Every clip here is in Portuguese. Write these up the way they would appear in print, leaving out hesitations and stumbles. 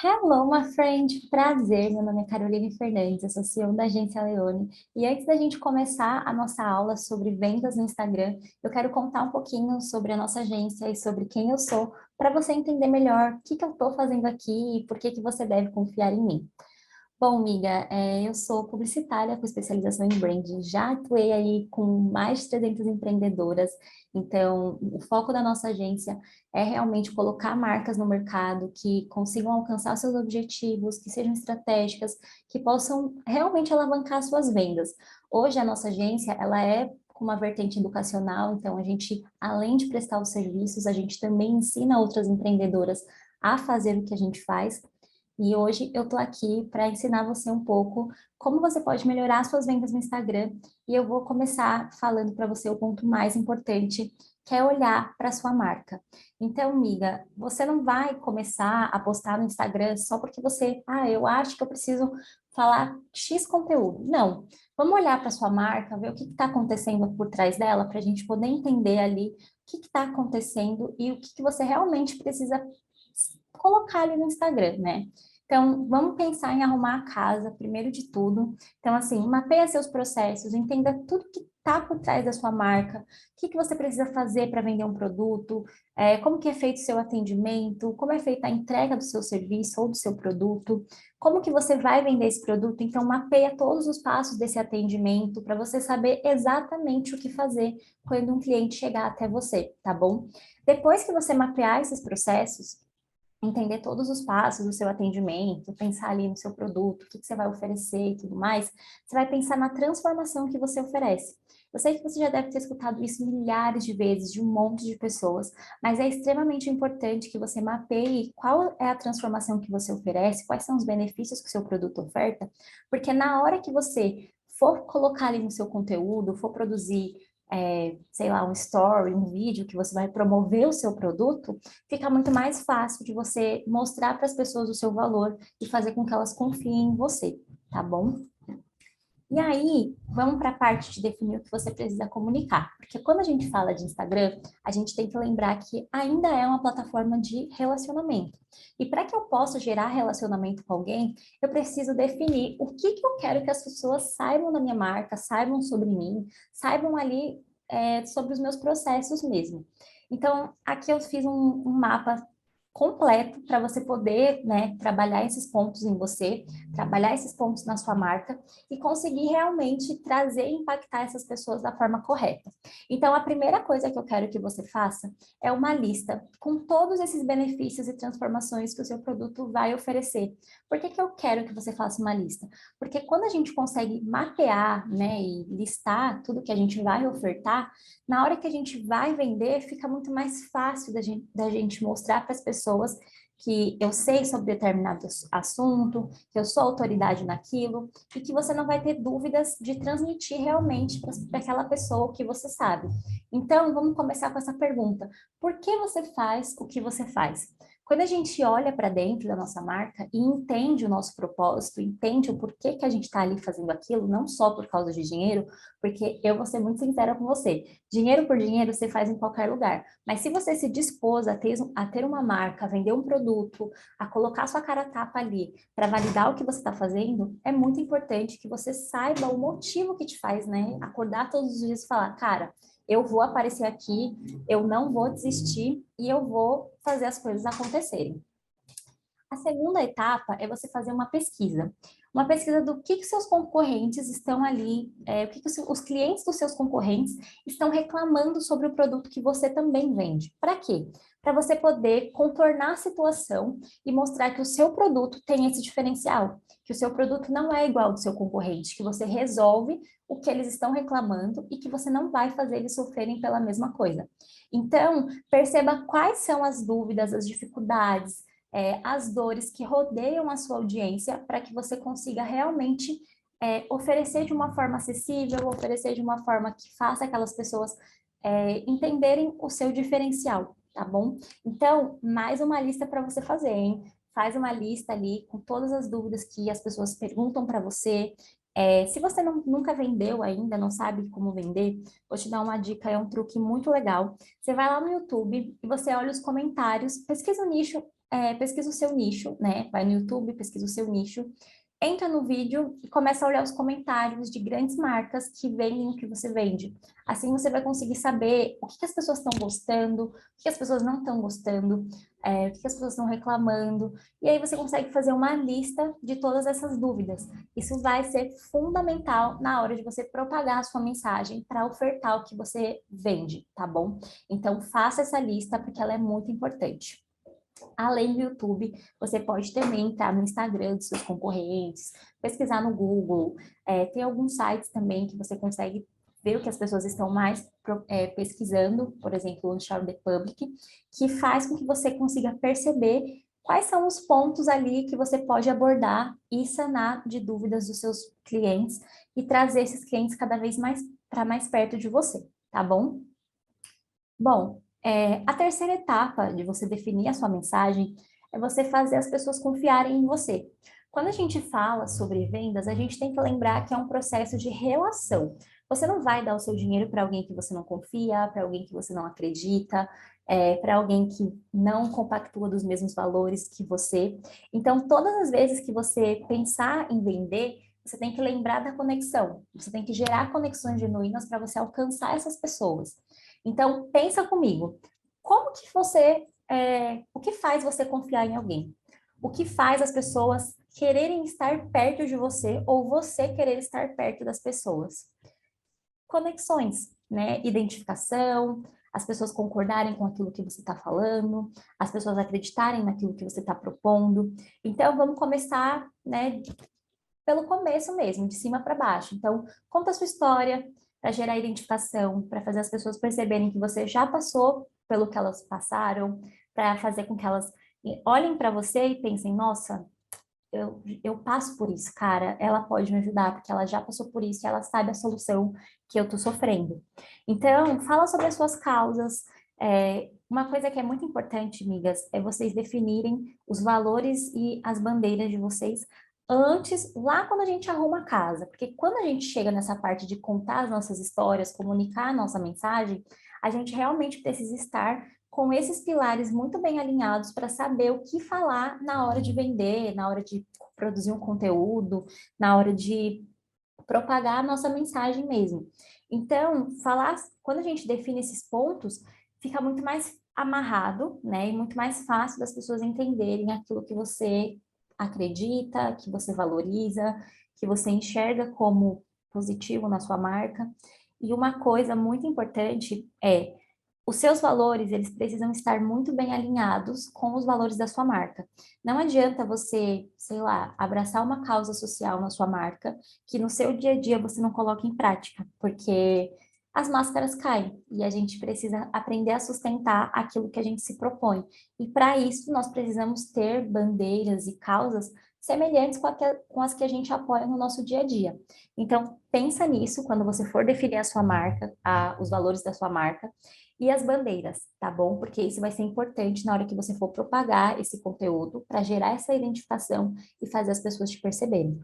Hello, my friend. Prazer, meu nome é Caroline Fernandes, eu sou CEO da Agência Leone. E antes da gente começar a nossa aula sobre vendas no Instagram, eu quero contar um pouquinho sobre a nossa agência e sobre quem eu sou, para você entender melhor o que que eu estou fazendo aqui e por que que você deve confiar em mim. Bom, amiga, eu sou publicitária com especialização em branding. Já atuei aí com mais de 300 empreendedoras. Então, o foco da nossa agência é realmente colocar marcas no mercado que consigam alcançar seus objetivos, que sejam estratégicas, que possam realmente alavancar suas vendas. Hoje, a nossa agência, ela é com uma vertente educacional, então a gente, além de prestar os serviços, a gente também ensina outras empreendedoras a fazer o que a gente faz. E hoje eu tô aqui para ensinar você um pouco como você pode melhorar suas vendas no Instagram. E eu vou começar falando para você o ponto mais importante, que é olhar para sua marca. Então, amiga, você não vai começar a postar no Instagram só porque eu acho que eu preciso falar X conteúdo. Não. Vamos olhar para sua marca, ver o que está acontecendo por trás dela, para a gente poder entender ali o que está acontecendo e o que você realmente precisa colocar ali no Instagram, né? Então, vamos pensar em arrumar a casa, primeiro de tudo. Então, assim, mapeia seus processos, entenda tudo que está por trás da sua marca, o que que você precisa fazer para vender um produto, como que é feito o seu atendimento, como é feita a entrega do seu serviço ou do seu produto, como que você vai vender esse produto. Então, mapeia todos os passos desse atendimento para você saber exatamente o que fazer quando um cliente chegar até você, tá bom? Depois que você mapear esses processos, entender todos os passos do seu atendimento, pensar ali no seu produto, o que que você vai oferecer e tudo mais, você vai pensar na transformação que você oferece. Eu sei que você já deve ter escutado isso milhares de vezes de um monte de pessoas, mas é extremamente importante que você mapeie qual é a transformação que você oferece, quais são os benefícios que o seu produto oferta, porque na hora que você for colocar ali no seu conteúdo, for produzir sei lá, um story, um vídeo que você vai promover o seu produto, fica muito mais fácil de você mostrar para as pessoas o seu valor e fazer com que elas confiem em você, tá bom? E aí, vamos para a parte de definir o que você precisa comunicar. Porque quando a gente fala de Instagram, a gente tem que lembrar que ainda é uma plataforma de relacionamento. E para que eu possa gerar relacionamento com alguém, eu preciso definir o que que eu quero que as pessoas saibam da minha marca, saibam sobre mim, saibam ali sobre os meus processos mesmo. Então, aqui eu fiz um mapa completo para você poder, né, trabalhar esses pontos em você, trabalhar esses pontos na sua marca e conseguir realmente trazer e impactar essas pessoas da forma correta. Então, a primeira coisa que eu quero que você faça é uma lista com todos esses benefícios e transformações que o seu produto vai oferecer. Por que que eu quero que você faça uma lista? Porque quando a gente consegue mapear, né, e listar tudo que a gente vai ofertar, na hora que a gente vai vender, fica muito mais fácil da gente mostrar para as pessoas que eu sei sobre determinado assunto, que eu sou autoridade naquilo, e que você não vai ter dúvidas de transmitir realmente para aquela pessoa o que você sabe. Então, vamos começar com essa pergunta: por que você faz o que você faz? Quando a gente olha para dentro da nossa marca e entende o nosso propósito, entende o porquê que a gente está ali fazendo aquilo, não só por causa de dinheiro, porque eu vou ser muito sincera com você, dinheiro por dinheiro você faz em qualquer lugar, mas se você se dispôs a ter uma marca, a vender um produto, a colocar sua cara a tapa ali para validar o que você está fazendo, é muito importante que você saiba o motivo que te faz, né, acordar todos os dias e falar, cara, eu vou aparecer aqui, eu não vou desistir e eu vou fazer as coisas acontecerem. A segunda etapa é você fazer uma pesquisa do que seus concorrentes estão ali, o que os clientes dos seus concorrentes estão reclamando sobre o produto que você também vende. Para quê? Para você poder contornar a situação e mostrar que o seu produto tem esse diferencial, que o seu produto não é igual ao do seu concorrente, que você resolve o que eles estão reclamando e que você não vai fazer eles sofrerem pela mesma coisa. Então, perceba quais são as dúvidas, as dificuldades, as dores que rodeiam a sua audiência para que você consiga realmente oferecer de uma forma acessível, oferecer de uma forma que faça aquelas pessoas entenderem o seu diferencial, tá bom? Então, mais uma lista para você fazer, hein? Faz uma lista ali com todas as dúvidas que as pessoas perguntam para você. Se você nunca vendeu ainda, não sabe como vender, vou te dar uma dica, é um truque muito legal. Você vai lá no YouTube e você olha os comentários, pesquisa o nicho pesquisa o seu nicho, né? Vai no YouTube, pesquisa o seu nicho, entra no vídeo e começa a olhar os comentários de grandes marcas que vendem o que você vende. Assim você vai conseguir saber o que que as pessoas estão gostando, o que que as pessoas não estão gostando, o que que as pessoas estão reclamando. E aí você consegue fazer uma lista de todas essas dúvidas. Isso vai ser fundamental na hora de você propagar a sua mensagem para ofertar o que você vende, tá bom? Então faça essa lista porque ela é muito importante. Além do YouTube, você pode também entrar no Instagram dos seus concorrentes, pesquisar no Google. Tem alguns sites também que você consegue ver o que as pessoas estão mais pesquisando, por exemplo, o Show the Public, que faz com que você consiga perceber quais são os pontos ali que você pode abordar e sanar de dúvidas dos seus clientes e trazer esses clientes cada vez mais para mais perto de você, tá bom? Bom, a terceira etapa de você definir a sua mensagem é você fazer as pessoas confiarem em você. Quando a gente fala sobre vendas, a gente tem que lembrar que é um processo de relação. Você não vai dar o seu dinheiro para alguém que você não confia, para alguém que você não acredita, para alguém que não compactua dos mesmos valores que você. Então, todas as vezes que você pensar em vender, você tem que lembrar da conexão. Você tem que gerar conexões genuínas para você alcançar essas pessoas. Então, pensa comigo, como que o que faz você confiar em alguém? O que faz as pessoas quererem estar perto de você ou você querer estar perto das pessoas? Conexões, né? Identificação, as pessoas concordarem com aquilo que você está falando, as pessoas acreditarem naquilo que você está propondo. Então, vamos começar, né, pelo começo mesmo, de cima para baixo. Então, conta a sua história para gerar identificação, para fazer as pessoas perceberem que você já passou pelo que elas passaram, para fazer com que elas olhem para você e pensem, nossa, eu passo por isso, cara, ela pode me ajudar, porque ela já passou por isso e ela sabe a solução que eu tô sofrendo. Então, fala sobre as suas causas. Uma coisa que é muito importante, amigas, é vocês definirem os valores e as bandeiras de vocês antes, lá quando a gente arruma a casa, porque quando a gente chega nessa parte de contar as nossas histórias, comunicar a nossa mensagem, a gente realmente precisa estar com esses pilares muito bem alinhados para saber o que falar na hora de vender, na hora de produzir um conteúdo, na hora de propagar a nossa mensagem mesmo. Então, falar, quando a gente define esses pontos, fica muito mais amarrado, né? E muito mais fácil das pessoas entenderem aquilo que você acredita, que você valoriza, que você enxerga como positivo na sua marca. E uma coisa muito importante é os seus valores, eles precisam estar muito bem alinhados com os valores da sua marca. Não adianta você, sei lá, abraçar uma causa social na sua marca que no seu dia a dia você não coloque em prática, porque as máscaras caem e a gente precisa aprender a sustentar aquilo que a gente se propõe. E para isso nós precisamos ter bandeiras e causas semelhantes com as que a gente apoia no nosso dia a dia. Então, pensa nisso quando você for definir a sua marca, os valores da sua marca, e as bandeiras, tá bom? Porque isso vai ser importante na hora que você for propagar esse conteúdo para gerar essa identificação e fazer as pessoas te perceberem.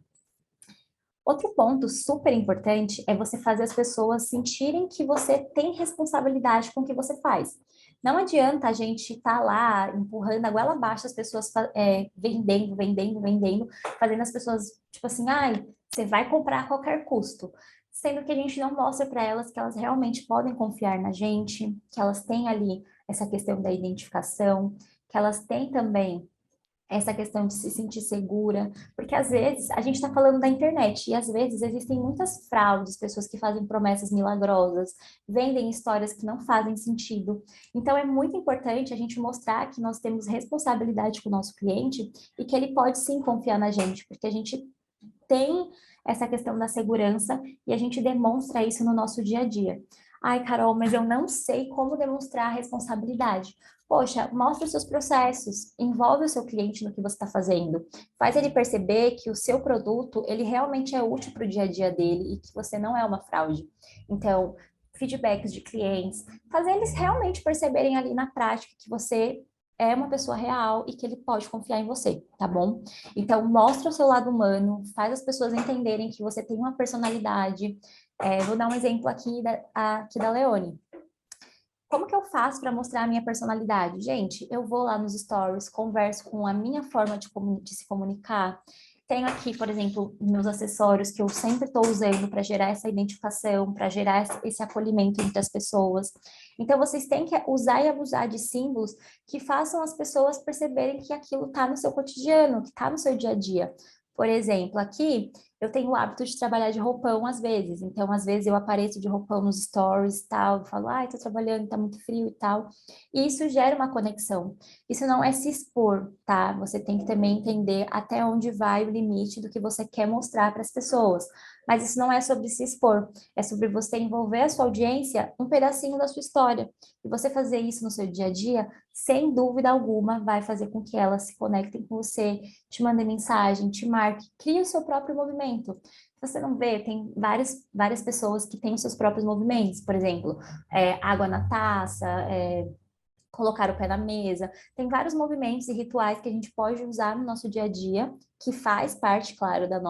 Outro ponto super importante é você fazer as pessoas sentirem que você tem responsabilidade com o que você faz. Não adianta a gente estar lá empurrando a goela abaixo as pessoas vendendo, vendendo, vendendo, fazendo as pessoas tipo assim, ai, você vai comprar a qualquer custo. Sendo que a gente não mostra para elas que elas realmente podem confiar na gente, que elas têm ali essa questão da identificação, que elas têm também essa questão de se sentir segura, porque às vezes a gente está falando da internet e às vezes existem muitas fraudes, pessoas que fazem promessas milagrosas, vendem histórias que não fazem sentido. Então é muito importante a gente mostrar que nós temos responsabilidade com o nosso cliente e que ele pode sim confiar na gente, porque a gente tem essa questão da segurança e a gente demonstra isso no nosso dia a dia. Ai, Carol, mas eu não sei como demonstrar a responsabilidade. Poxa, mostra os seus processos, envolve o seu cliente no que você está fazendo, faz ele perceber que o seu produto, ele realmente é útil para o dia a dia dele e que você não é uma fraude. Então, feedbacks de clientes, fazer eles realmente perceberem ali na prática que você é uma pessoa real e que ele pode confiar em você, tá bom? Então, mostra o seu lado humano, faz as pessoas entenderem que você tem uma personalidade. Vou dar um exemplo aqui da Leone. Como que eu faço para mostrar a minha personalidade? Gente, eu vou lá nos stories, converso com a minha forma de se comunicar. Tenho aqui, por exemplo, meus acessórios que eu sempre estou usando para gerar essa identificação, para gerar esse acolhimento entre as pessoas. Então, vocês têm que usar e abusar de símbolos que façam as pessoas perceberem que aquilo está no seu cotidiano, que está no seu dia a dia. Por exemplo, aqui eu tenho o hábito de trabalhar de roupão às vezes. Então, às vezes eu apareço de roupão nos stories e tal, e falo, ai, tô trabalhando, tá muito frio e tal. E isso gera uma conexão. Isso não é se expor, tá? Você tem que também entender até onde vai o limite do que você quer mostrar para as pessoas. Mas isso não é sobre se expor, é sobre você envolver a sua audiência um pedacinho da sua história. E você fazer isso no seu dia a dia, sem dúvida alguma, vai fazer com que elas se conectem com você, te mandem mensagem, te marque, crie o seu próprio movimento. Você não vê, tem várias pessoas que têm os seus próprios movimentos, por exemplo, água na taça, colocar o pé na mesa. Tem vários movimentos e rituais que a gente pode usar no nosso dia a dia, que faz parte, claro, do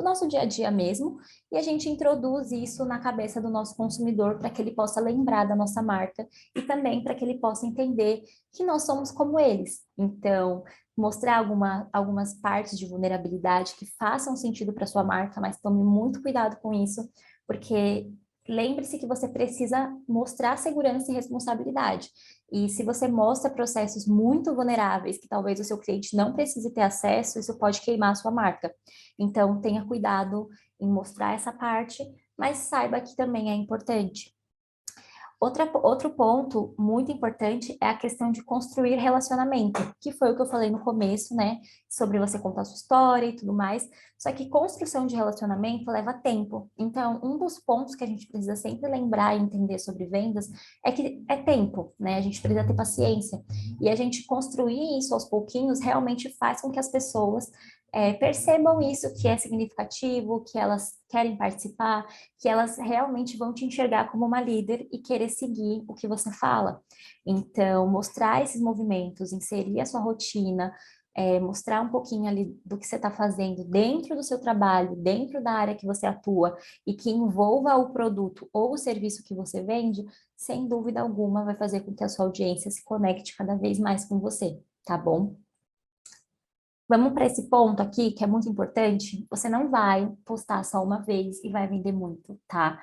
nosso dia a dia mesmo, e a gente introduz isso na cabeça do nosso consumidor para que ele possa lembrar da nossa marca e também para que ele possa entender que nós somos como eles. Então, mostrar algumas partes de vulnerabilidade que façam sentido para sua marca, mas tome muito cuidado com isso, porque lembre-se que você precisa mostrar segurança e responsabilidade. E se você mostra processos muito vulneráveis, que talvez o seu cliente não precise ter acesso, isso pode queimar a sua marca. Então, tenha cuidado em mostrar essa parte, mas saiba que também é importante. Outro ponto muito importante é a questão de construir relacionamento, que foi o que eu falei no começo, né? Sobre você contar sua história e tudo mais. Só que construção de relacionamento leva tempo. Então, um dos pontos que a gente precisa sempre lembrar e entender sobre vendas é que é tempo, né? A gente precisa ter paciência. E a gente construir isso aos pouquinhos realmente faz com que as pessoas percebam isso, que é significativo, que elas querem participar, que elas realmente vão te enxergar como uma líder e querer seguir o que você fala. Então, mostrar esses movimentos, inserir a sua rotina, mostrar um pouquinho ali do que você está fazendo dentro do seu trabalho, dentro da área que você atua e que envolva o produto ou o serviço que você vende, sem dúvida alguma vai fazer com que a sua audiência se conecte cada vez mais com você, tá bom? Vamos para esse ponto aqui, que é muito importante. Você não vai postar só uma vez e vai vender muito, tá?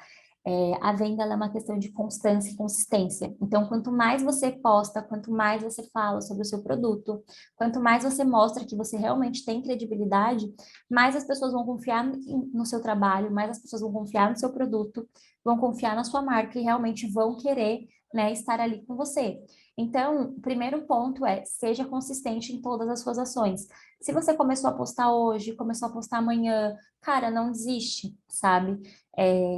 A venda ela é uma questão de constância e consistência. Então, quanto mais você posta, quanto mais você fala sobre o seu produto, quanto mais você mostra que você realmente tem credibilidade, mais as pessoas vão confiar no seu trabalho, mais as pessoas vão confiar no seu produto, vão confiar na sua marca e realmente vão querer, né, estar ali com você. Então, o primeiro ponto é seja consistente em todas as suas ações. Se você começou a postar hoje, começou a postar amanhã, cara, não desiste, sabe?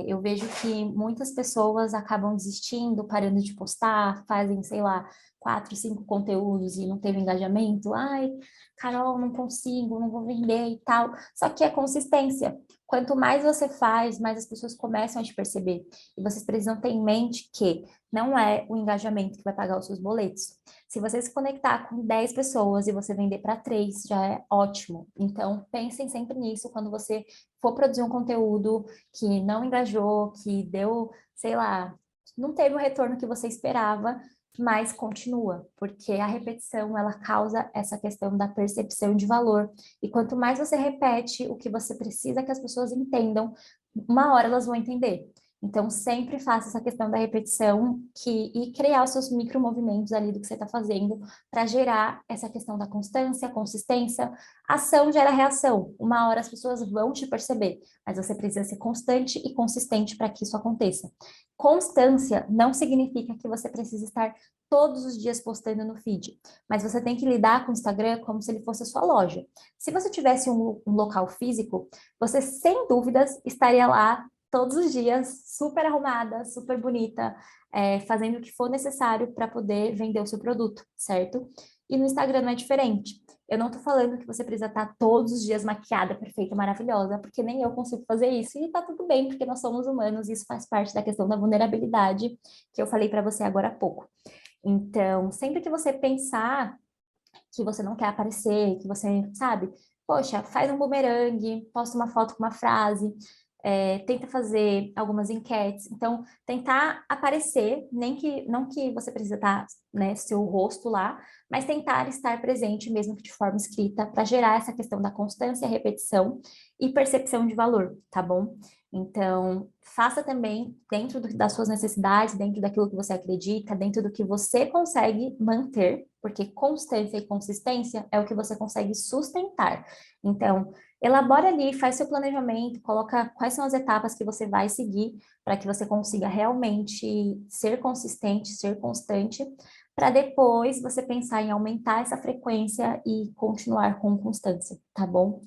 Eu vejo que muitas pessoas acabam desistindo, parando de postar, fazem, sei lá, 4, 5 conteúdos e não teve engajamento. Ai, Carol, não consigo, não vou vender e tal. Só que é consistência. Quanto mais você faz, mais as pessoas começam a te perceber. E vocês precisam ter em mente que não é o engajamento que vai pagar os seus boletos. Se você se conectar com 10 pessoas e você vender para 3, já é ótimo. Então, pensem sempre nisso quando você for produzir um conteúdo que não engajou, que deu, sei lá, não teve o retorno que você esperava, mas continua, porque a repetição, ela causa essa questão da percepção de valor. E quanto mais você repete o que você precisa que as pessoas entendam, uma hora elas vão entender. Então, sempre faça essa questão da repetição e criar os seus micromovimentos ali do que você está fazendo para gerar essa questão da constância, consistência. Ação gera reação. Uma hora as pessoas vão te perceber, mas você precisa ser constante e consistente para que isso aconteça. Constância não significa que você precisa estar todos os dias postando no feed, mas você tem que lidar com o Instagram como se ele fosse a sua loja. Se você tivesse um local físico, você sem dúvidas estaria lá todos os dias, super arrumada, super bonita, fazendo o que for necessário para poder vender o seu produto, certo? E no Instagram não é diferente. Eu não tô falando que você precisa estar todos os dias maquiada, perfeita, maravilhosa, porque nem eu consigo fazer isso e tá tudo bem, porque nós somos humanos, e isso faz parte da questão da vulnerabilidade que eu falei para você agora há pouco. Então, sempre que você pensar que você não quer aparecer, que você, sabe, poxa, faz um bumerangue, posta uma foto com uma frase, tenta fazer algumas enquetes. Então, tentar aparecer, não que você precisa estar, né, seu rosto lá, mas tentar estar presente, mesmo que de forma escrita, para gerar essa questão da constância, repetição e percepção de valor, tá bom? Então, faça também dentro das suas necessidades, dentro daquilo que você acredita, dentro do que você consegue manter, porque constância e consistência é o que você consegue sustentar. Então, elabora ali, faz seu planejamento, coloca quais são as etapas que você vai seguir para que você consiga realmente ser consistente, ser constante, para depois você pensar em aumentar essa frequência e continuar com constância, tá bom?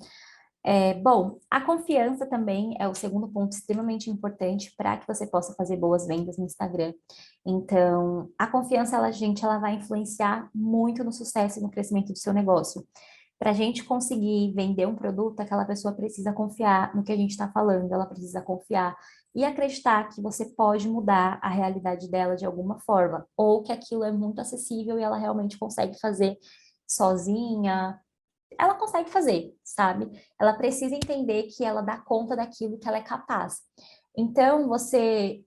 Bom, a confiança também é o segundo ponto extremamente importante para que você possa fazer boas vendas no Instagram. Então, a confiança, ela vai influenciar muito no sucesso e no crescimento do seu negócio. Para a gente conseguir vender um produto, aquela pessoa precisa confiar no que a gente está falando, ela precisa confiar e acreditar que você pode mudar a realidade dela de alguma forma, ou que aquilo é muito acessível e ela realmente consegue fazer sozinha. Ela consegue fazer, sabe? Ela precisa entender que ela dá conta daquilo que ela é capaz. Então, você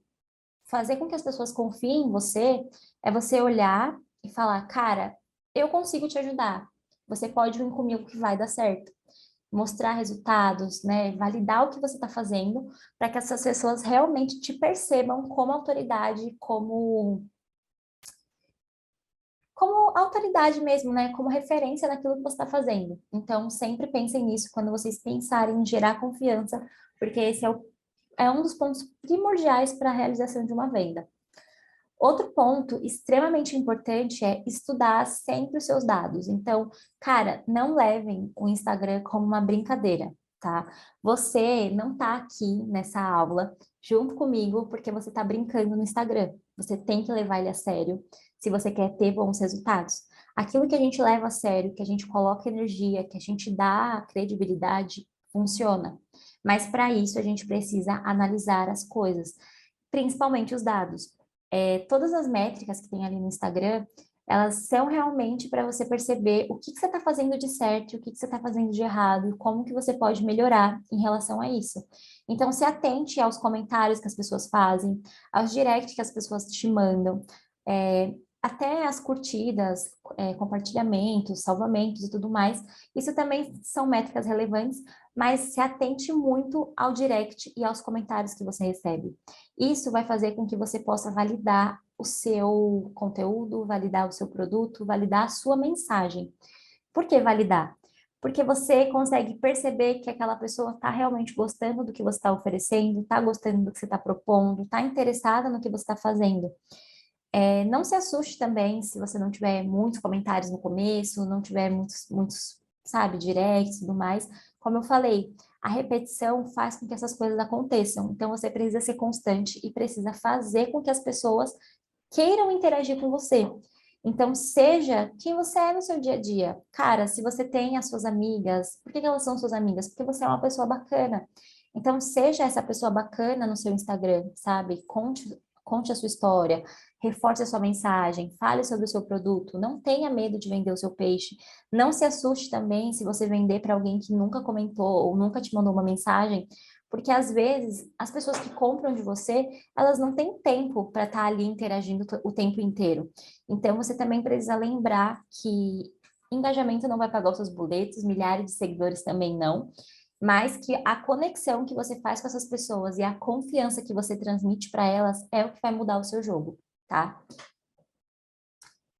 fazer com que as pessoas confiem em você é você olhar e falar, cara, eu consigo te ajudar. Você pode vir comigo que vai dar certo. Mostrar resultados, né? Validar o que você está fazendo para que essas pessoas realmente te percebam como autoridade, como autoridade mesmo, né? Como referência naquilo que você está fazendo. Então, sempre pensem nisso quando vocês pensarem em gerar confiança, porque esse é um dos pontos primordiais para a realização de uma venda. Outro ponto extremamente importante é estudar sempre os seus dados. Então, cara, não levem o Instagram como uma brincadeira, tá? Você não tá aqui nessa aula junto comigo porque você tá brincando no Instagram. Você tem que levar ele a sério se você quer ter bons resultados. Aquilo que a gente leva a sério, que a gente coloca energia, que a gente dá credibilidade, funciona. Mas para isso a gente precisa analisar as coisas, principalmente os dados. Todas as métricas que tem ali no Instagram, elas são realmente para você perceber o que que você está fazendo de certo, o que que você está fazendo de errado, e como que você pode melhorar em relação a isso. Então, se atente aos comentários que as pessoas fazem, aos directs que as pessoas te mandam, até as curtidas, compartilhamentos, salvamentos e tudo mais. Isso também são métricas relevantes, mas se atente muito ao direct e aos comentários que você recebe. Isso vai fazer com que você possa validar o seu conteúdo, validar o seu produto, validar a sua mensagem. Por que validar? Porque você consegue perceber que aquela pessoa está realmente gostando do que você está oferecendo, está gostando do que você está propondo, está interessada no que você está fazendo. Não se assuste também se você não tiver muitos comentários no começo, não tiver muitos, sabe, directs e tudo mais. Como eu falei, a repetição faz com que essas coisas aconteçam. Então, você precisa ser constante e precisa fazer com que as pessoas queiram interagir com você. Então, seja quem você é no seu dia a dia. Cara, se você tem as suas amigas, por que que elas são suas amigas? Porque você é uma pessoa bacana. Então, seja essa pessoa bacana no seu Instagram, sabe? Conte a sua história, reforce a sua mensagem, fale sobre o seu produto, não tenha medo de vender o seu peixe. Não se assuste também se você vender para alguém que nunca comentou ou nunca te mandou uma mensagem, porque às vezes as pessoas que compram de você, elas não têm tempo para estar ali interagindo o tempo inteiro. Então você também precisa lembrar que engajamento não vai pagar os seus boletos, milhares de seguidores também não, mas que a conexão que você faz com essas pessoas e a confiança que você transmite para elas é o que vai mudar o seu jogo, tá?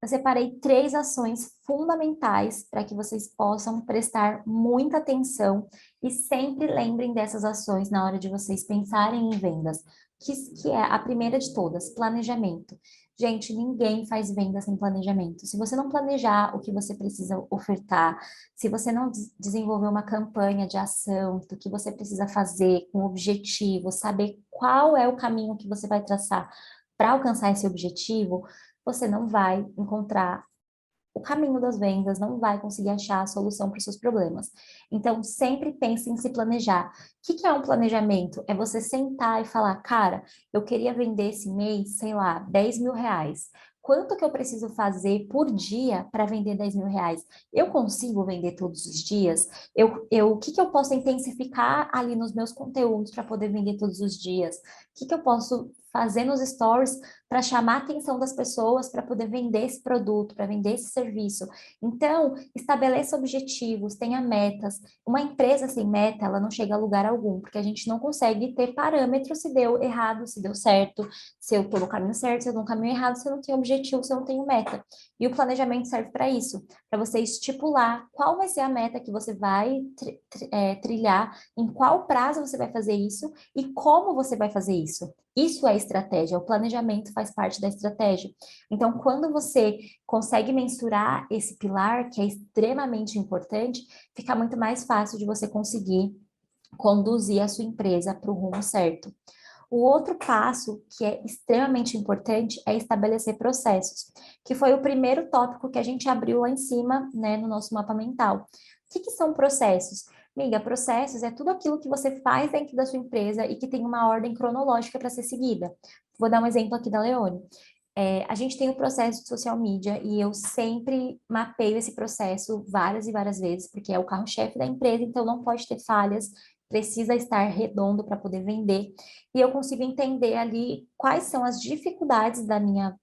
Eu separei 3 ações fundamentais para que vocês possam prestar muita atenção e sempre lembrem dessas ações na hora de vocês pensarem em vendas, que é a primeira de todas, planejamento. Gente, ninguém faz venda sem planejamento. Se você não planejar o que você precisa ofertar, se você não desenvolver uma campanha de ação do que você precisa fazer com objetivo, saber qual é o caminho que você vai traçar para alcançar esse objetivo, você não vai encontrar o caminho das vendas, não vai conseguir achar a solução para os seus problemas. Então, sempre pense em se planejar. O que que é um planejamento? É você sentar e falar, cara, eu queria vender esse mês, sei lá, R$ 10.000. quanto que eu preciso fazer por dia para vender 10 mil reais? Eu consigo vender todos os dias? O que que eu posso intensificar ali nos meus conteúdos para poder vender todos os dias? O que que eu posso fazer nos stories para chamar a atenção das pessoas para poder vender esse produto, para vender esse serviço? Então, estabeleça objetivos, tenha metas. Uma empresa sem meta, ela não chega a lugar algum, porque a gente não consegue ter parâmetros se deu errado, se deu certo, se eu estou no caminho certo, se eu estou no caminho errado, se eu não tenho objetivo, se eu não tenho meta. E o planejamento serve para isso, para você estipular qual vai ser a meta que você vai trilhar, em qual prazo você vai fazer isso e como você vai fazer isso. Isso é estratégia, o planejamento faz parte da estratégia. Então, quando você consegue mensurar esse pilar, que é extremamente importante, fica muito mais fácil de você conseguir conduzir a sua empresa para o rumo certo. O outro passo, que é extremamente importante, é estabelecer processos, que foi o primeiro tópico que a gente abriu lá em cima, né, no nosso mapa mental. O que que são processos? Miga, processos é tudo aquilo que você faz dentro da sua empresa e que tem uma ordem cronológica para ser seguida. Vou dar um exemplo aqui da Leone. A gente tem o processo de social media e eu sempre mapeio esse processo várias e várias vezes, porque é o carro-chefe da empresa, então não pode ter falhas, precisa estar redondo para poder vender. E eu consigo entender ali quais são as dificuldades da minha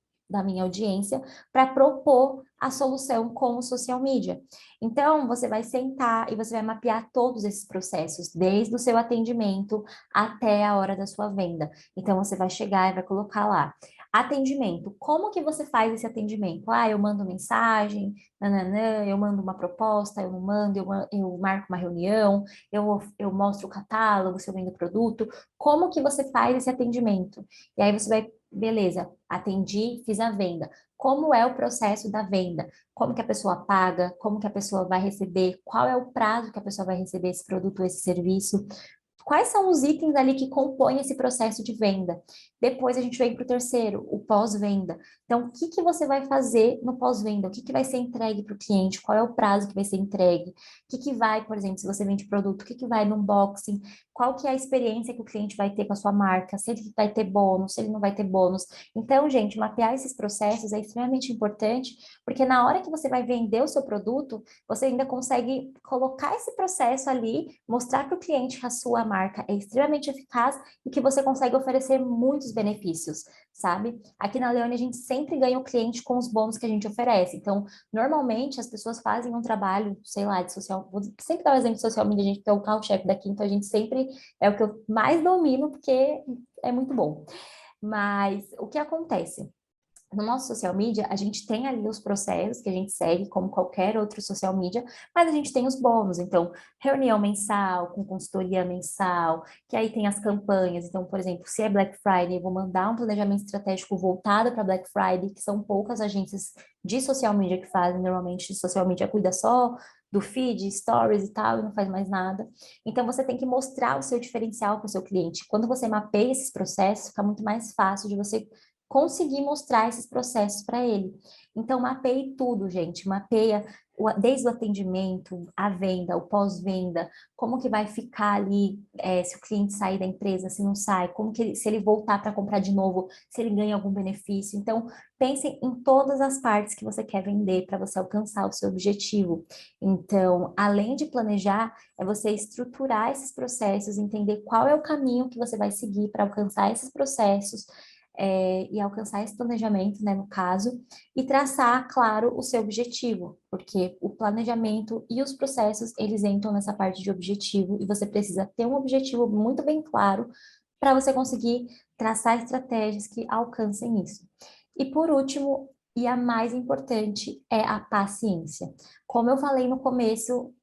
audiência para propor a solução com o social media. Então, você vai sentar e você vai mapear todos esses processos, desde o seu atendimento até a hora da sua venda. Então, você vai chegar e vai colocar lá. Atendimento. Como que você faz esse atendimento? Ah, eu mando mensagem, nananã, eu mando uma proposta, eu não mando, eu marco uma reunião, eu mostro o catálogo, se eu vendo produto. Como que você faz esse atendimento? E aí você vai, beleza, atendi, fiz a venda. Como é o processo da venda? Como que a pessoa paga? Como que a pessoa vai receber? Qual é o prazo que a pessoa vai receber esse produto ou esse serviço? Quais são os itens ali que compõem esse processo de venda? Depois a gente vem para o terceiro, o pós-venda. Então, o que que você vai fazer no pós-venda? O que que vai ser entregue para o cliente? Qual é o prazo que vai ser entregue? O que que vai, por exemplo, se você vende produto, o que que vai no unboxing? Qual que é a experiência que o cliente vai ter com a sua marca? Se ele vai ter bônus, se ele não vai ter bônus. Então, gente, mapear esses processos é extremamente importante, porque na hora que você vai vender o seu produto, você ainda consegue colocar esse processo ali, mostrar para o cliente que a sua marca é extremamente eficaz e que você consegue oferecer muitos benefícios, sabe? Aqui na Leone a gente sempre ganha o cliente com os bônus que a gente oferece. Então, normalmente as pessoas fazem um trabalho, sei lá, de social, vou sempre dar o exemplo de social media, a gente tem o carro-chefe daqui, então a gente sempre é o que eu mais domino porque é muito bom. Mas o que acontece? No nosso social media, a gente tem ali os processos que a gente segue, como qualquer outro social media, mas a gente tem os bônus. Então, reunião mensal, com consultoria mensal, que aí tem as campanhas. Então, por exemplo, se é Black Friday, eu vou mandar um planejamento estratégico voltado para Black Friday, que são poucas agências de social media que fazem. Normalmente, social media cuida só do feed, stories e tal, e não faz mais nada. Então, você tem que mostrar o seu diferencial para o seu cliente. Quando você mapeia esses processos, fica muito mais fácil de você conseguir mostrar esses processos para ele. Então, mapeie tudo, gente. Mapeia desde o atendimento, a venda, o pós-venda, como que vai ficar ali, se o cliente sair da empresa, se não sai, como que se ele voltar para comprar de novo, se ele ganha algum benefício. Então, pense em todas as partes que você quer vender para você alcançar o seu objetivo. Então, além de planejar, é você estruturar esses processos, entender qual é o caminho que você vai seguir para alcançar esses processos, e alcançar esse planejamento, né, no caso, e traçar, claro, o seu objetivo, porque o planejamento e os processos, eles entram nessa parte de objetivo, e você precisa ter um objetivo muito bem claro para você conseguir traçar estratégias que alcancem isso. E por último, e a mais importante, é a paciência. Como eu falei no começo,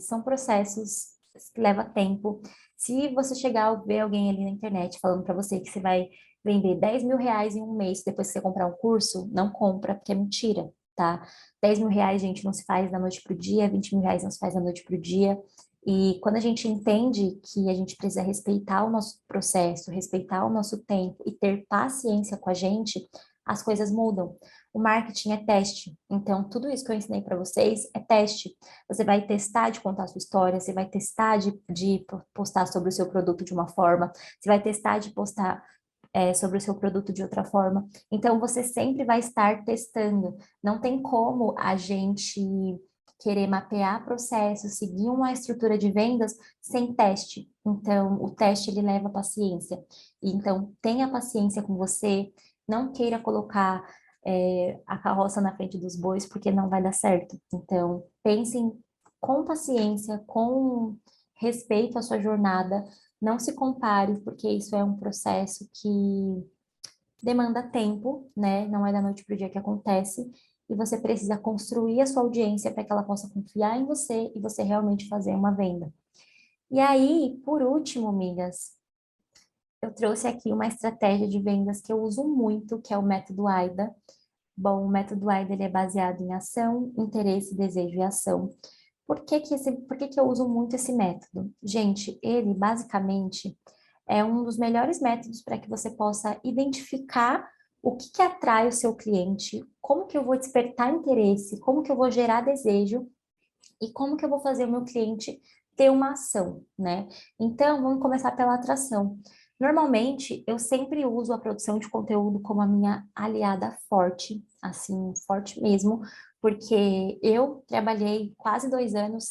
são processos que levam tempo. Se você chegar a ver alguém ali na internet falando para você que você vai vender 10 mil reais em um mês, depois que você comprar um curso, não compra, porque é mentira, tá? 10 mil reais, gente, não se faz da noite pro dia, 20 mil reais não se faz da noite pro dia. E quando a gente entende que a gente precisa respeitar o nosso processo, respeitar o nosso tempo e ter paciência com a gente, as coisas mudam. O marketing é teste. Então, tudo isso que eu ensinei para vocês é teste. Você vai testar de contar a sua história, você vai testar de postar sobre o seu produto de uma forma, você vai testar de postar sobre o seu produto de outra forma. Então, você sempre vai estar testando. Não tem como a gente querer mapear processos, seguir uma estrutura de vendas sem teste. Então, o teste, ele leva paciência. Então, tenha paciência com você, não queira colocar a carroça na frente dos bois, porque não vai dar certo. Então, pensem com paciência, com respeito à sua jornada, não se compare, porque isso é um processo que demanda tempo, né? Não é da noite para o dia que acontece, e você precisa construir a sua audiência para que ela possa confiar em você e você realmente fazer uma venda. E aí, por último, migas, eu trouxe aqui uma estratégia de vendas que eu uso muito, que é o método AIDA. Bom, o método AIDA ele é baseado em ação, interesse, desejo e ação. Por que que eu uso muito esse método? Gente, ele basicamente é um dos melhores métodos para que você possa identificar o que que atrai o seu cliente, como que eu vou despertar interesse, como que eu vou gerar desejo e como que eu vou fazer o meu cliente ter uma ação, né? Então, vamos começar pela atração. Normalmente, eu sempre uso a produção de conteúdo como a minha aliada forte, assim, forte mesmo, porque eu trabalhei quase 2 anos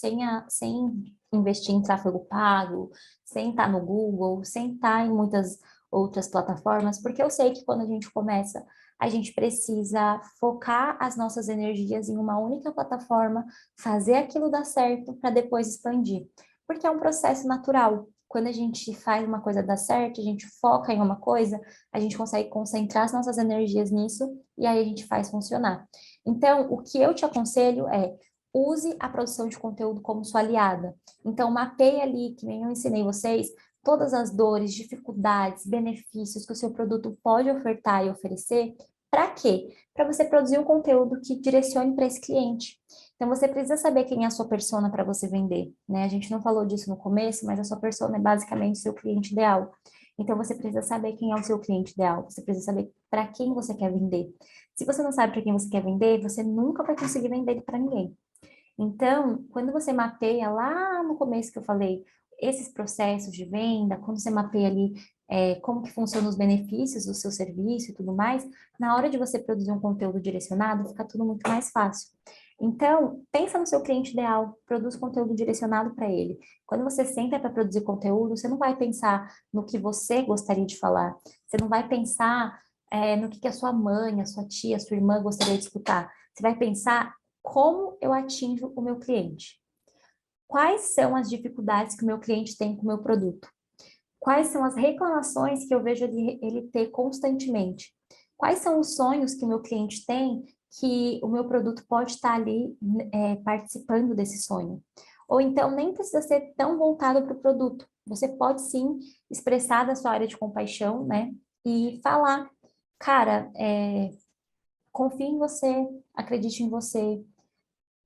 sem investir em tráfego pago, sem estar no Google, sem estar em muitas outras plataformas, porque eu sei que quando a gente começa, a gente precisa focar as nossas energias em uma única plataforma, fazer aquilo dar certo para depois expandir. Porque é um processo natural. Quando a gente faz uma coisa dar certo, a gente foca em uma coisa, a gente consegue concentrar as nossas energias nisso e aí a gente faz funcionar. Então, o que eu te aconselho é use a produção de conteúdo como sua aliada. Então, mapeie ali, que nem eu ensinei vocês, todas as dores, dificuldades, benefícios que o seu produto pode ofertar e oferecer. Para quê? Para você produzir um conteúdo que direcione para esse cliente. Então, você precisa saber quem é a sua persona para você vender, né? A gente não falou disso no começo, mas a sua persona é basicamente o seu cliente ideal. Então, você precisa saber quem é o seu cliente ideal, você precisa saber para quem você quer vender. Se você não sabe para quem você quer vender, você nunca vai conseguir vender para ninguém. Então, quando você mapeia lá no começo que eu falei, esses processos de venda, quando você mapeia ali como que funcionam os benefícios do seu serviço e tudo mais, na hora de você produzir um conteúdo direcionado, fica tudo muito mais fácil. Então, pensa no seu cliente ideal, produz conteúdo direcionado para ele. Quando você senta para produzir conteúdo, você não vai pensar no que você gostaria de falar, você não vai pensar no que a sua mãe, a sua tia, a sua irmã gostaria de escutar. Você vai pensar como eu atinjo o meu cliente? Quais são as dificuldades que o meu cliente tem com o meu produto? Quais são as reclamações que eu vejo ele ter constantemente? Quais são os sonhos que o meu cliente tem que o meu produto pode estar ali participando desse sonho? Ou então nem precisa ser tão voltado para o produto. Você pode sim expressar da sua área de compaixão, né? E falar, cara, confie em você, acredite em você,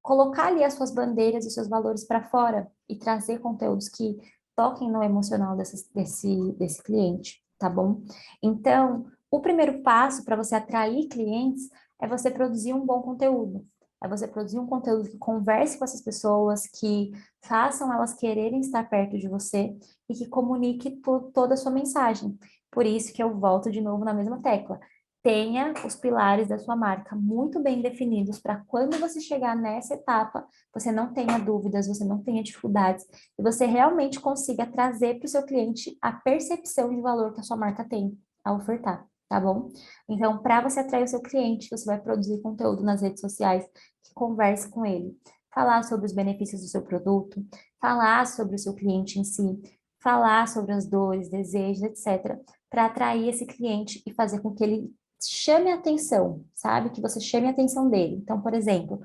colocar ali as suas bandeiras e seus valores para fora e trazer conteúdos que toquem no emocional desse cliente, tá bom? Então, o primeiro passo para você atrair clientes é você produzir um bom conteúdo. É você produzir um conteúdo que converse com essas pessoas, que façam elas quererem estar perto de você e que comunique toda a sua mensagem. Por isso que eu volto de novo na mesma tecla. Tenha os pilares da sua marca muito bem definidos para quando você chegar nessa etapa, você não tenha dúvidas, você não tenha dificuldades e você realmente consiga trazer para o seu cliente a percepção de valor que a sua marca tem a ofertar, tá bom? Então, para você atrair o seu cliente, você vai produzir conteúdo nas redes sociais que converse com ele. Falar sobre os benefícios do seu produto, falar sobre o seu cliente em si, falar sobre as dores, desejos, etc., para atrair esse cliente e fazer com que ele chame a atenção, sabe? Que você chame a atenção dele. Então, por exemplo,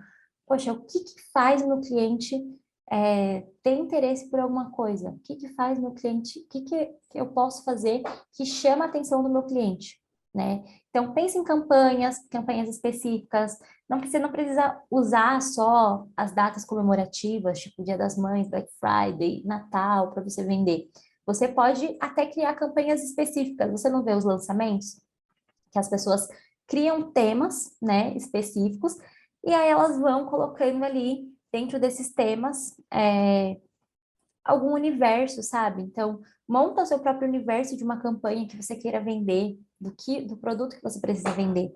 poxa, o que que faz o meu cliente ter interesse por alguma coisa? O que que faz meu cliente, o que que eu posso fazer que chama a atenção do meu cliente, né? Então, pense em campanhas específicas. Não, você não precisa usar só as datas comemorativas, tipo Dia das Mães, Black Friday, Natal, para você vender. Você pode até criar campanhas específicas. Você não vê os lançamentos? Que as pessoas criam temas, né, específicos, e aí elas vão colocando ali, dentro desses temas, algum universo, sabe? Então, monta o seu próprio universo de uma campanha que você queira vender, do produto que você precisa vender,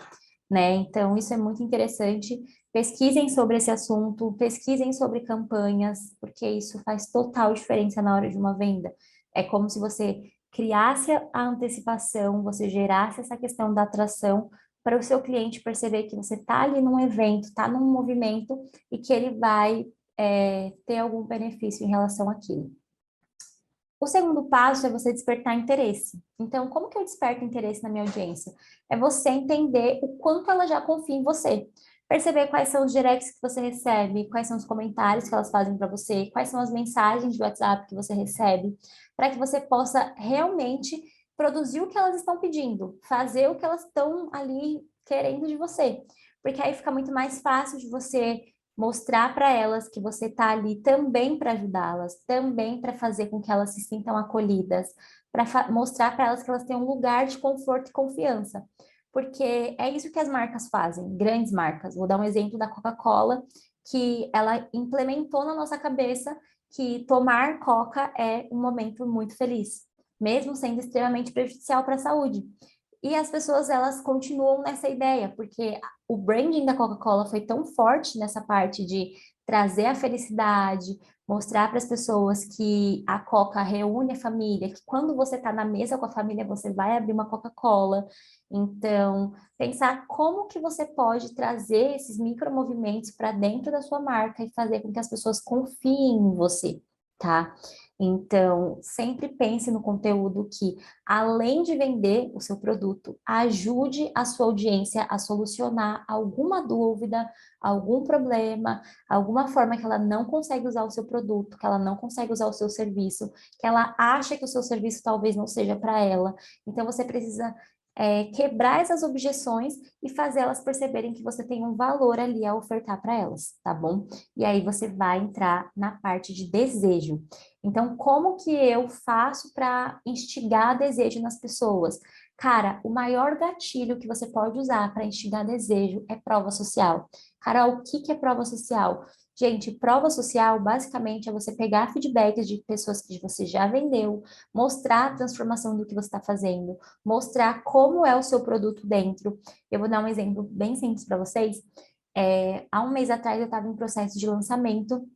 né? Então, isso é muito interessante. Pesquisem sobre esse assunto, pesquisem sobre campanhas, porque isso faz total diferença na hora de uma venda. É como se você criasse a antecipação, você gerasse essa questão da atração para o seu cliente perceber que você está ali num evento, está num movimento e que ele vai ter algum benefício em relação àquilo. O segundo passo é você despertar interesse. Então, como que eu desperto interesse na minha audiência? É você entender o quanto ela já confia em você. Perceber quais são os directs que você recebe, quais são os comentários que elas fazem para você, quais são as mensagens de WhatsApp que você recebe, para que você possa realmente produzir o que elas estão pedindo, fazer o que elas estão ali querendo de você. Porque aí fica muito mais fácil de você mostrar para elas que você está ali também para ajudá-las, também para fazer com que elas se sintam acolhidas, para mostrar para elas que elas têm um lugar de conforto e confiança. Porque é isso que as marcas fazem, grandes marcas. Vou dar um exemplo da Coca-Cola, que ela implementou na nossa cabeça que tomar Coca é um momento muito feliz, mesmo sendo extremamente prejudicial para a saúde. E as pessoas, elas continuam nessa ideia, porque o branding da Coca-Cola foi tão forte nessa parte de trazer a felicidade, mostrar para as pessoas que a Coca reúne a família, que quando você está na mesa com a família, você vai abrir uma Coca-Cola. Então, pensar como que você pode trazer esses micromovimentos para dentro da sua marca e fazer com que as pessoas confiem em você, tá? Então, sempre pense no conteúdo que, além de vender o seu produto, ajude a sua audiência a solucionar alguma dúvida, algum problema, alguma forma que ela não consegue usar o seu produto, que ela não consegue usar o seu serviço, que ela acha que o seu serviço talvez não seja para ela. Então, você precisa quebrar essas objeções e fazer elas perceberem que você tem um valor ali a ofertar para elas, tá bom? E aí você vai entrar na parte de desejo. Então, como que eu faço para instigar desejo nas pessoas? Cara, o maior gatilho que você pode usar para instigar desejo é prova social. Carol, o que que é prova social? Gente, prova social basicamente é você pegar feedbacks de pessoas que você já vendeu, mostrar a transformação do que você está fazendo, mostrar como é o seu produto dentro. Eu vou dar um exemplo bem simples para vocês. Há um mês atrás eu estava em processo de lançamento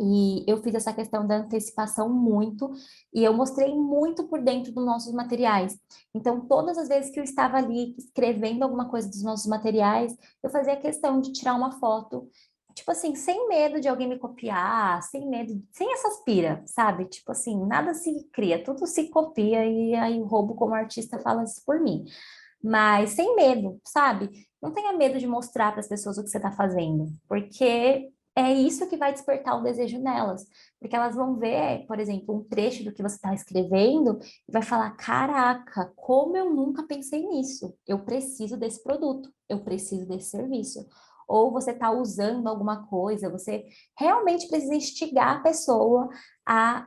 e eu fiz essa questão da antecipação muito, e eu mostrei muito por dentro dos nossos materiais. Então, todas as vezes que eu estava ali escrevendo alguma coisa dos nossos materiais, eu fazia questão de tirar uma foto, tipo assim, sem medo de alguém me copiar, sem medo, sem essas pira, sabe? Tipo assim, nada se cria, tudo se copia, e aí o roubo como artista fala isso por mim. Mas sem medo, sabe? Não tenha medo de mostrar para as pessoas o que você está fazendo, porque é isso que vai despertar o desejo nelas. Porque elas vão ver, por exemplo, um trecho do que você está escrevendo e vai falar: caraca, como eu nunca pensei nisso. Eu preciso desse produto, eu preciso desse serviço. Ou você está usando alguma coisa, você realmente precisa instigar a pessoa a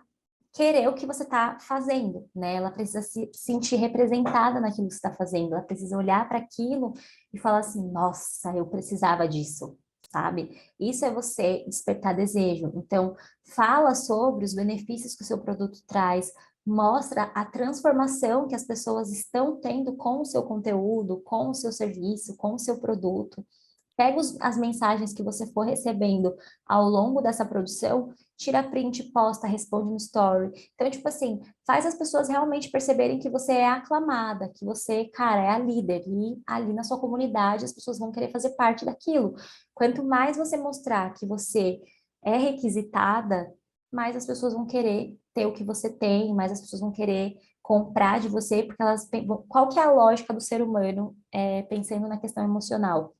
querer o que você está fazendo, né? Ela precisa se sentir representada naquilo que você está fazendo, ela precisa olhar para aquilo e falar assim: nossa, eu precisava disso, sabe? Isso é você despertar desejo. Então, fala sobre os benefícios que o seu produto traz, mostra a transformação que as pessoas estão tendo com o seu conteúdo, com o seu serviço, com o seu produto. Pega as mensagens que você for recebendo ao longo dessa produção, tira print, posta, responde no story. Então, tipo assim, faz as pessoas realmente perceberem que você é aclamada, que você, cara, é a líder. E ali na sua comunidade as pessoas vão querer fazer parte daquilo. Quanto mais você mostrar que você é requisitada, mais as pessoas vão querer ter o que você tem, mais as pessoas vão querer comprar de você, porque elas... Qual que é a lógica do ser humano pensando na questão emocional?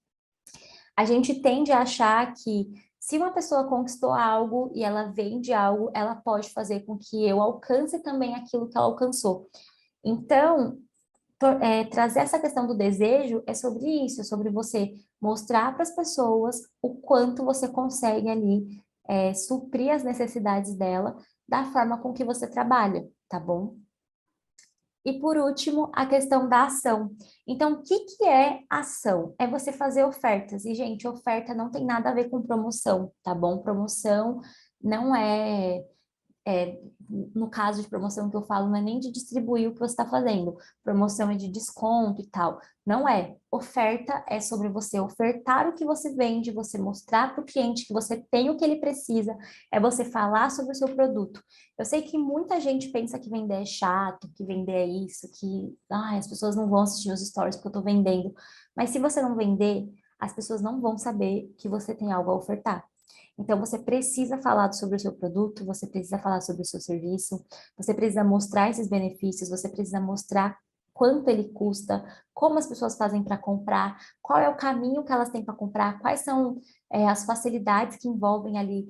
A gente tende a achar que se uma pessoa conquistou algo e ela vende algo, ela pode fazer com que eu alcance também aquilo que ela alcançou. Então, trazer essa questão do desejo é sobre isso, é sobre você mostrar para as pessoas o quanto você consegue ali suprir as necessidades dela da forma com que você trabalha, tá bom? E por último, a questão da ação. Então, o que que é ação? É você fazer ofertas. E, gente, oferta não tem nada a ver com promoção, tá bom? Promoção não é no caso de promoção que eu falo, não é nem de distribuir o que você está fazendo, promoção é de desconto e tal. Não é. Oferta é sobre você ofertar o que você vende, você mostrar para o cliente que você tem o que ele precisa, é você falar sobre o seu produto. Eu sei que muita gente pensa que vender é chato, que vender é isso, que as pessoas não vão assistir os stories porque eu estou vendendo. Mas se você não vender, as pessoas não vão saber que você tem algo a ofertar. Então, você precisa falar sobre o seu produto, você precisa falar sobre o seu serviço, você precisa mostrar esses benefícios, você precisa mostrar quanto ele custa, como as pessoas fazem para comprar, qual é o caminho que elas têm para comprar, quais são as facilidades que envolvem ali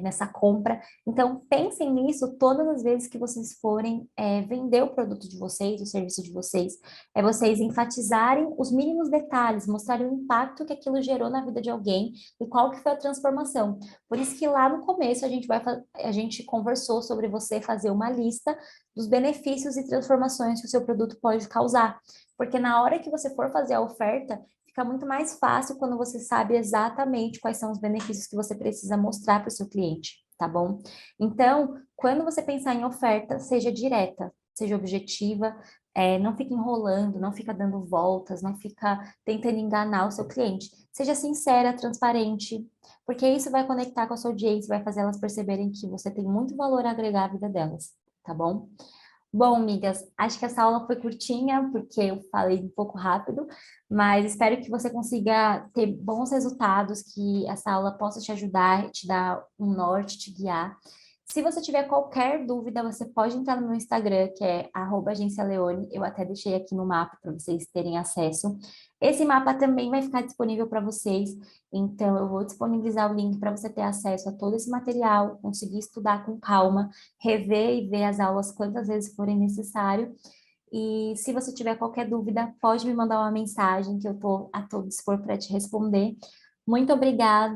nessa compra. Então, pensem nisso todas as vezes que vocês forem vender o produto de vocês, o serviço de vocês, é vocês enfatizarem os mínimos detalhes, mostrarem o impacto que aquilo gerou na vida de alguém e qual que foi a transformação. Por isso que lá no começo a gente conversou sobre você fazer uma lista dos benefícios e transformações que o seu produto pode causar. Porque na hora que você for fazer a oferta, fica muito mais fácil quando você sabe exatamente quais são os benefícios que você precisa mostrar para o seu cliente, tá bom? Então, quando você pensar em oferta, seja direta, seja objetiva, não fica enrolando, não fica dando voltas, não fica tentando enganar o seu cliente. Seja sincera, transparente, porque isso vai conectar com a sua audiência, vai fazer elas perceberem que você tem muito valor a agregar à vida delas, tá bom? Bom, amigas, acho que essa aula foi curtinha, porque eu falei um pouco rápido, mas espero que você consiga ter bons resultados, que essa aula possa te ajudar, te dar um norte, te guiar. Se você tiver qualquer dúvida, você pode entrar no meu Instagram, que é @agencialeone. Eu até deixei aqui no mapa para vocês terem acesso. Esse mapa também vai ficar disponível para vocês, então eu vou disponibilizar o link para você ter acesso a todo esse material, conseguir estudar com calma, rever e ver as aulas quantas vezes forem necessário. E se você tiver qualquer dúvida, pode me mandar uma mensagem que eu estou a todo dispor para te responder. Muito obrigada.